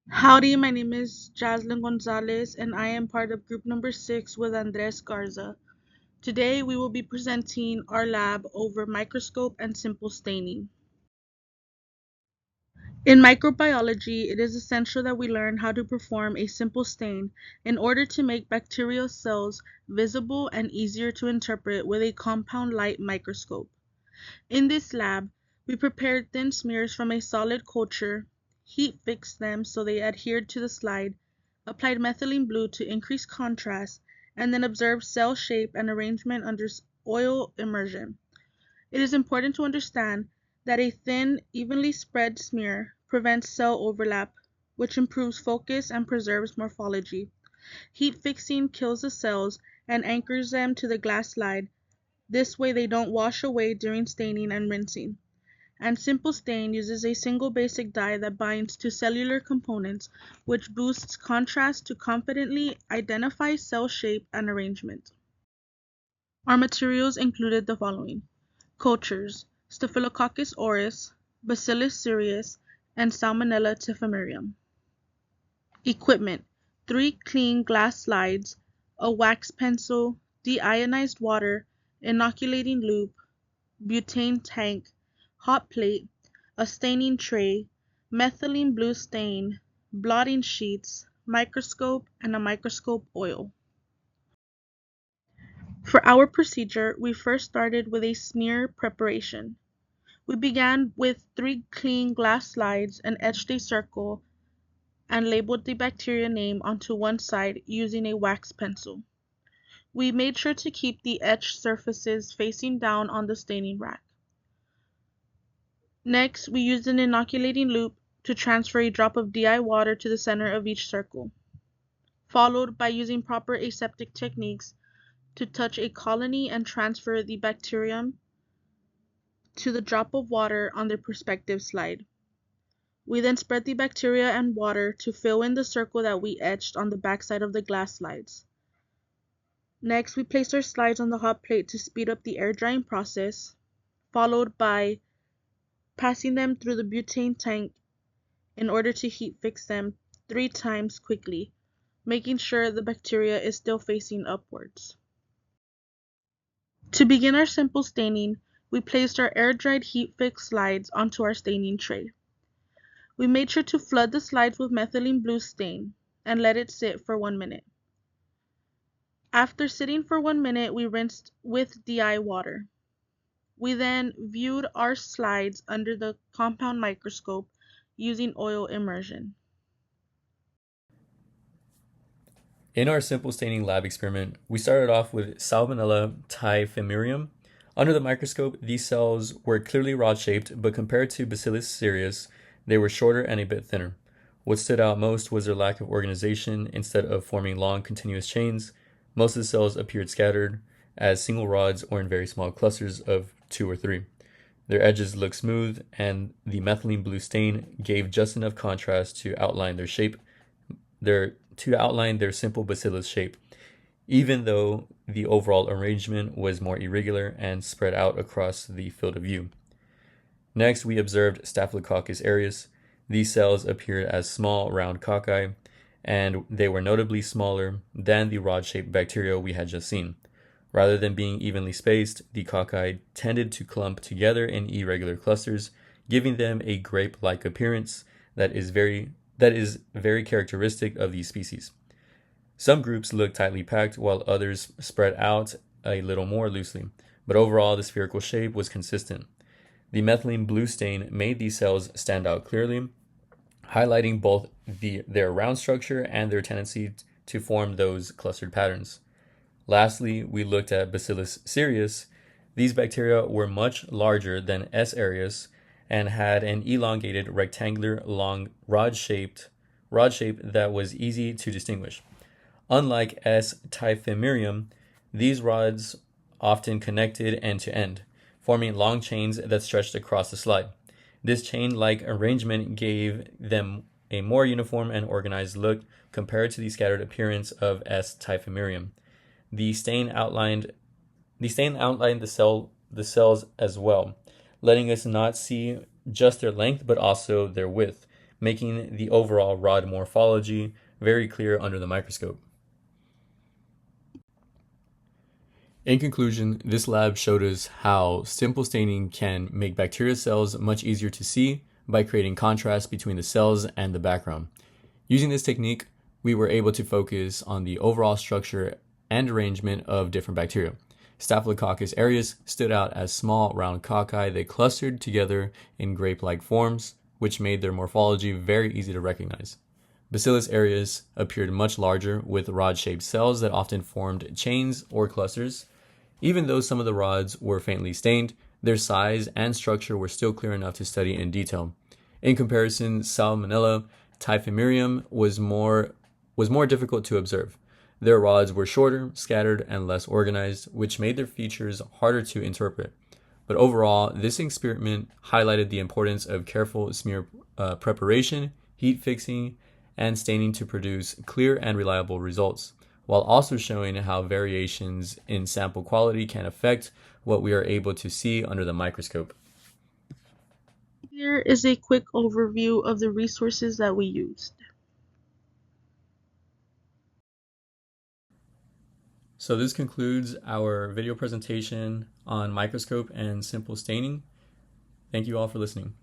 Howdy, my name is Jazlyn Gonzalez, and I am part of group number 6 with Andres Garza. Today, we will be presenting our lab over microscope and simple staining. In microbiology, it is essential that we learn how to perform a simple stain in order to make bacterial cells visible and easier to interpret with a compound light microscope. In this lab, we prepared thin smears from a solid culture, heat fixed them so they adhered to the slide, applied methylene blue to increase contrast, and then observed cell shape and arrangement under oil immersion. It is important to understand that a thin, evenly spread smear prevents cell overlap, which improves focus and preserves morphology. Heat fixing kills the cells and anchors them to the glass slide. This way they don't wash away during staining and rinsing. And simple stain uses a single basic dye that binds to cellular components, which boosts contrast to confidently identify cell shape and arrangement. Our materials included the following: cultures, Staphylococcus aureus, Bacillus cereus, and Salmonella typhimurium. Equipment: 3 clean glass slides, a wax pencil, deionized water, inoculating loop, butane tank, hot plate, a staining tray, methylene blue stain, blotting sheets, microscope, and a microscope oil. For our procedure, we first started with a smear preparation. We began with 3 clean glass slides and etched a circle and labeled the bacteria name onto one side using a wax pencil. We made sure to keep the etched surfaces facing down on the staining rack. Next, we used an inoculating loop to transfer a drop of DI water to the center of each circle, followed by using proper aseptic techniques to touch a colony and transfer the bacterium to the drop of water on the perspective slide. We then spread the bacteria and water to fill in the circle that we etched on the backside of the glass slides. Next, we placed our slides on the hot plate to speed up the air drying process, followed by passing them through the butane tank in order to heat fix them 3 times quickly, making sure the bacteria is still facing upwards. To begin our simple staining, we placed our air-dried heat-fixed slides onto our staining tray. We made sure to flood the slides with methylene blue stain and let it sit for 1 minute. After sitting for 1 minute, we rinsed with DI water. We then viewed our slides under the compound microscope using oil immersion. In our simple staining lab experiment, we started off with Salmonella typhimurium. Under the microscope, these cells were clearly rod-shaped, but compared to Bacillus cereus, they were shorter and a bit thinner. What stood out most was their lack of organization. Instead of forming long, continuous chains, most of the cells appeared scattered as single rods or in very small clusters of 2 or 3. Their edges looked smooth, and the methylene blue stain gave just enough contrast to outline their shape, their simple bacillus shape, even though the overall arrangement was more irregular and spread out across the field of view. Next, we observed Staphylococcus aureus. These cells appeared as small, round cocci, and they were notably smaller than the rod-shaped bacteria we had just seen. Rather than being evenly spaced, the cocci tended to clump together in irregular clusters, giving them a grape-like appearance that is very characteristic of these species. Some groups look tightly packed while others spread out a little more loosely, but overall the spherical shape was consistent. The methylene blue stain made these cells stand out clearly, highlighting both their round structure and their tendency to form those clustered patterns. Lastly, we looked at Bacillus cereus. These bacteria were much larger than S. aureus and had an elongated rectangular long rod shape that was easy to distinguish. Unlike S. typhimurium, these rods often connected end to end, forming long chains that stretched across the slide. This chain-like arrangement gave them a more uniform and organized look compared to the scattered appearance of S. typhimurium. The stain outlined the cells as well, letting us not see just their length but also their width, making the overall rod morphology very clear under the microscope. In conclusion, this lab showed us how simple staining can make bacteria cells much easier to see by creating contrast between the cells and the background. Using this technique, we were able to focus on the overall structure and arrangement of different bacteria. Staphylococcus aureus stood out as small, round cocci that clustered together in grape-like forms, which made their morphology very easy to recognize. Bacillus aureus appeared much larger, with rod-shaped cells that often formed chains or clusters. Even though some of the rods were faintly stained, their size and structure were still clear enough to study in detail. In comparison, Salmonella typhimurium was more difficult to observe. Their rods were shorter, scattered, and less organized, which made their features harder to interpret. But overall, this experiment highlighted the importance of careful smear preparation, heat fixing, and staining to produce clear and reliable results, while also showing how variations in sample quality can affect what we are able to see under the microscope. Here is a quick overview of the resources that we used. So this concludes our video presentation on microscope and simple staining. Thank you all for listening.